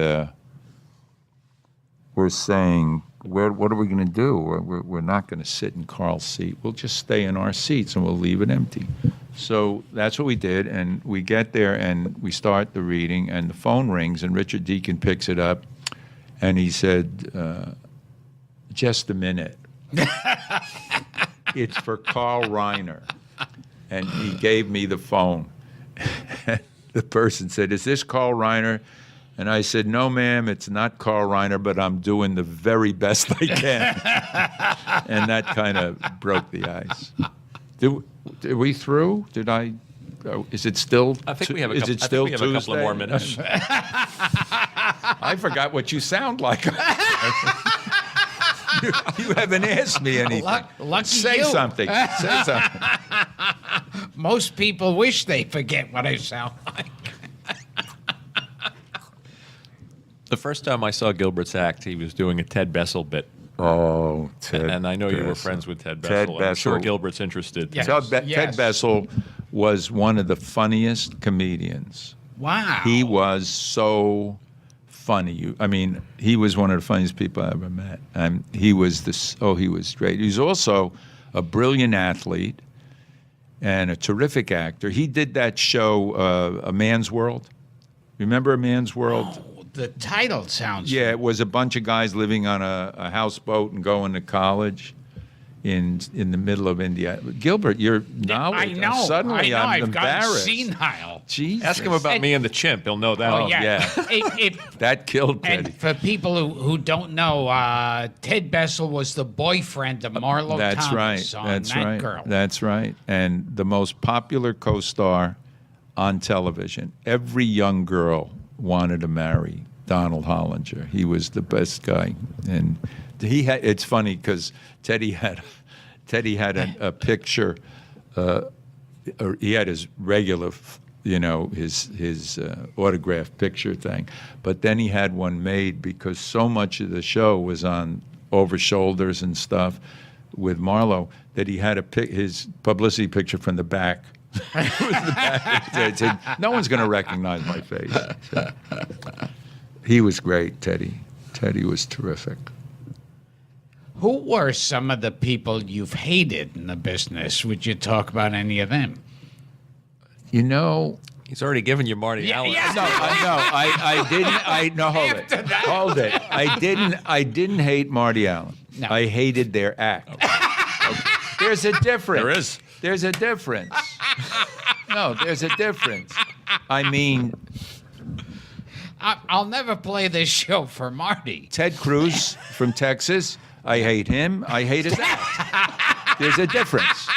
we're saying, what are we going to do? We're not going to sit in Carl's seat. We'll just stay in our seats and we'll leave it empty. So that's what we did, and we get there and we start the reading, and the phone rings, and Richard Deacon picks it up, and he said, just a minute. It's for Carl Reiner. And he gave me the phone. The person said, is this Carl Reiner? And I said, no, ma'am, it's not Carl Reiner, but I'm doing the very best I can. And that kind of broke the ice. Are we through? Did I? Is it still? I think we have a is couple, it still I think we have a couple of more Tuesday? minutes. I forgot what you sound like. You haven't asked me anything. Lucky Say you. something. Say something. Most people wish they forget what I sound like. The first time I saw Gilbert's act, he was doing a Ted Bessel bit. Oh, Ted. And I know you were Bessel. friends with Ted Ted Bessel. I'm sure Bessel. Gilbert's interested. Yes. Ted Yes. Bessel was one of the funniest comedians. Wow. He was so funny. I mean, he was one of the funniest people I ever met. He was he was great. He was also a brilliant athlete and a terrific actor. He did that show, A Man's World. Remember A Man's World? Oh, the title sounds. Yeah, it was a bunch of guys living on a houseboat and going to college in the middle of India. Gilbert, your knowledge. I know. Suddenly, I know. I'm I've gotten embarrassed. senile. Jesus. Ask him about me and the chimp. He'll know that. Oh, Yeah. yeah. That killed And Teddy. for people who don't know, Ted Bessel was the boyfriend of Marlo That's Thomas right. on That's That right. Girl. That's right. And the most popular co-star on television. Every young girl wanted to marry Donald Hollinger. He was the best guy, and he had. It's funny because Teddy had a picture. Or he had his regular, his autographed picture thing, but then he had one made because so much of the show was on over shoulders and stuff with Marlo that he had his publicity picture from the back. It was the back. It said, no one's going to recognize my face. He was great, Teddy. Teddy was terrific. Who were some of the people you've hated in the business? Would you talk about any of them? You know, He's already given you Marty Allen. yeah. I didn't. Hold it. After that. Hold it. I didn't hate Marty Allen. No. I hated their act. There's a difference. There is. There's a difference. No, there's a difference. I mean, I'll never play this show for Marty. Ted Cruz from Texas, I hate him. I hate his act. There's a difference.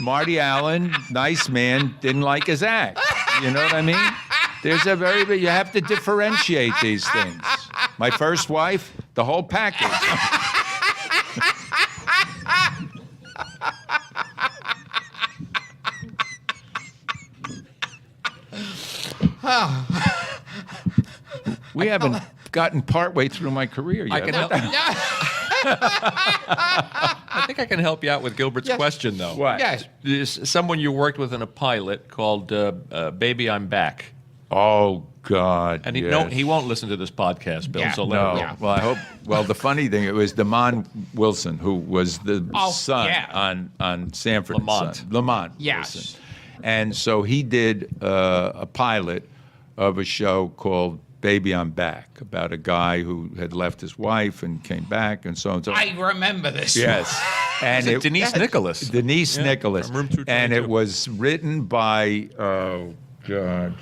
Marty Allen, nice man, didn't like his act. You know what I mean? There's a you have to differentiate these things. My first wife, the whole package. We haven't gotten partway through my career yet. I can help. I think I can help you out with Gilbert's question, though. What? Yes. There's someone you worked with in a pilot called Baby I'm Back. Oh God! And yes. he won't listen to this podcast, Bill. Yeah. So let No. him know. Yeah. Well, I hope. Well, the funny thing, it was Damon Wilson who was the son yeah. on Sanford and Lamont. Son. Lamont. Yes. Wilson. And so he did a pilot of a show called Baby I'm Back about a guy who had left his wife and came back and so on. So I remember this. yes. And Is it Denise Nicholas? Denise Nicholas. from Room 222. And it was written by, oh, God,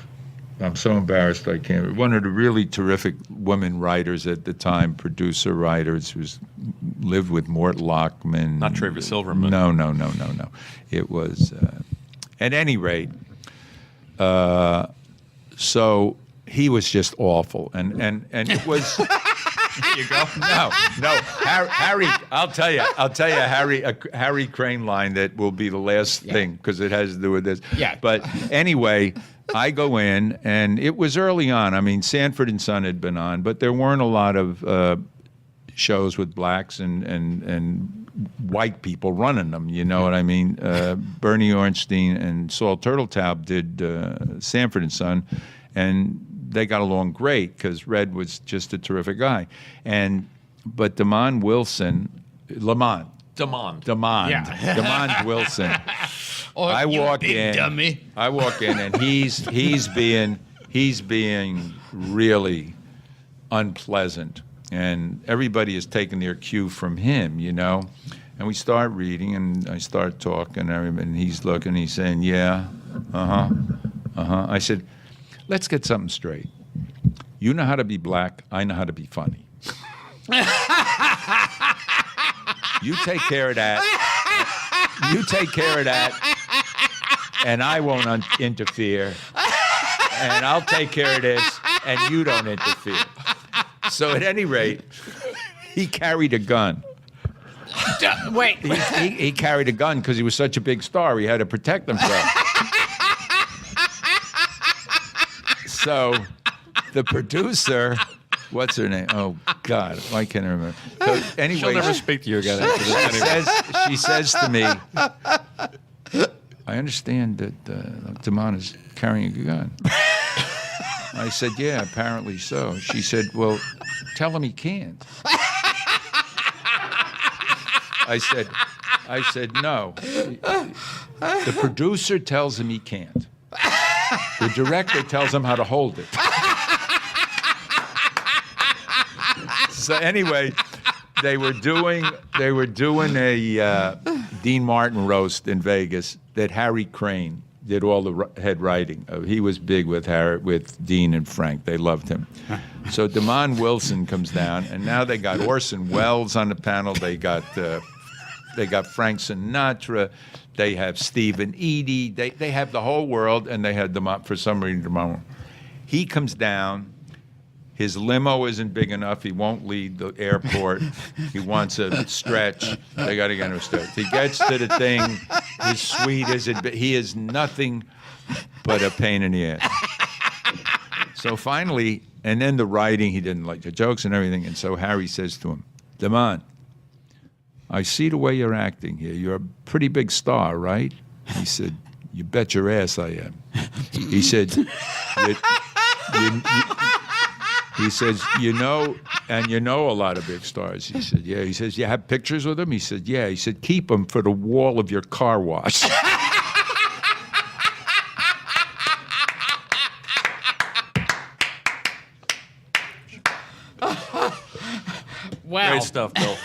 I'm so embarrassed I can't. One of the really terrific women writers at the time, producer writers, who's lived with Mort Lockman. Not Travis Silverman. No. It was, at any rate, so he was just awful. And it was... There you go. No, Harry. I'll tell you, a Harry Crane line that will be the last thing because it has to do with this. Yeah. But anyway, I go in, and it was early on. I mean, Sanford and Son had been on, but there weren't a lot of shows with blacks and white people running them. You know what I mean? Bernie Ornstein and Saul Turtletaub did Sanford and Son, and they got along great because Red was just a terrific guy. But Damon Wilson, Lamont. Damon. Yeah. Damon Wilson. Or I you walk big in. dummy. I walk in, and he's being really unpleasant, and everybody is taking their cue from him, you know. And we start reading, and I start talking, and he's looking, he's saying, "Yeah, I said, let's get something straight. You know how to be black. I know how to be funny. You take care of that. You take care of that, and I won't interfere. And I'll take care of this, and you don't interfere." So at any rate, he carried a gun. Wait. He carried a gun because he was such a big star. He had to protect himself. So the producer, what's her name? Oh God, I can't remember. So anyway, She'll never speak to you again after this. Anyway. she says to me, I understand that Damon is carrying a gun. I said, yeah, apparently so. She said, well, tell him he can't. I said, no. The producer tells him he can't. The director tells him how to hold it. So anyway, they were doing a Dean Martin roast in Vegas that Harry Crane did all the head writing. He was big with Dean and Frank. They loved him. So Damon Wilson comes down, and now they got Orson Welles on the panel. They got Frank Sinatra. They have Stephen Eady. They have the whole world, and they had Damon for some reason. Damon. He comes down. His limo isn't big enough. He won't leave the airport. He wants a stretch. They got to get him a stretch. He gets to the thing. His suite isn't big. He is nothing but a pain in the ass. So finally, and then the writing, he didn't like the jokes and everything. And so Harry says to him, Damon, I see the way you're acting here. You're a pretty big star, right? He said, you bet your ass I am. He said, he says, you know a lot of big stars. He said, yeah. He says, you have pictures with them? He said, yeah. He said, keep them for the wall of your car wash. Well, Great stuff, Bill.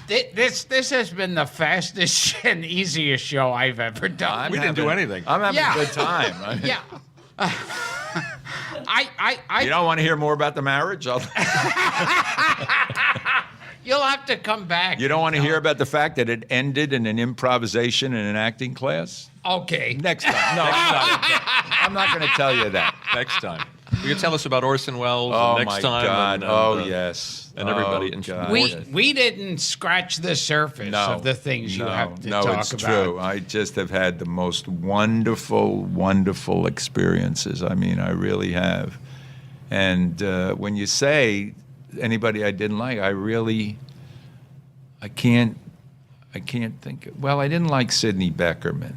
This has been the fastest and easiest show I've ever done. We didn't do anything. I'm having Yeah. a good time. I mean, Yeah. You don't want to hear more about the marriage? You'll have to come back. You don't want to hear about the fact that it ended in an improvisation in an acting class? Okay. Next time. No, I'm not going to tell you that. Next time. You can tell us about Orson Welles Oh, next my time. God. And, Yes. and everybody. Oh, And God. We didn't scratch the surface of the things you have to talk it's about. true. I just have had the most wonderful, wonderful experiences. I mean, I really have. And when you say anybody I didn't like, I can't think. Well, I didn't like Sidney Beckerman.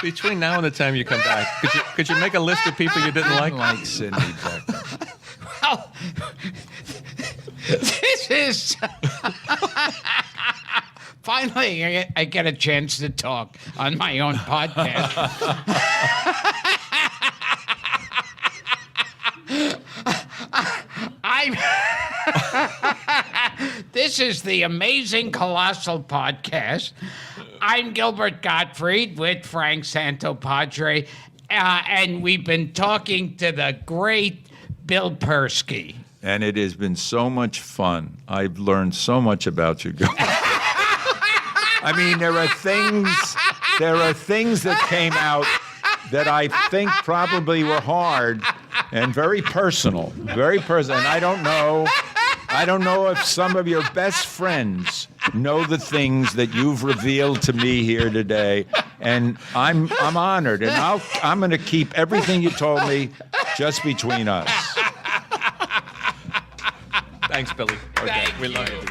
Between now and the time you come back, could you make a list of people you didn't I like? didn't like Sidney Beckerman. Well, this is finally I get a chance to talk on my own podcast. This is the Amazing Colossal Podcast. I'm Gilbert Gottfried with Frank Santopadre, and we've been talking to the great Bill Persky. And it has been so much fun. I've learned so much about you guys. I mean, there are things that came out that I think probably were hard and very personal. Very personal. And I don't know if some of your best friends know the things that you've revealed to me here today. And I'm honored. And I'm going to keep everything you told me just between us. Thanks, Billy. Thank we love you. you.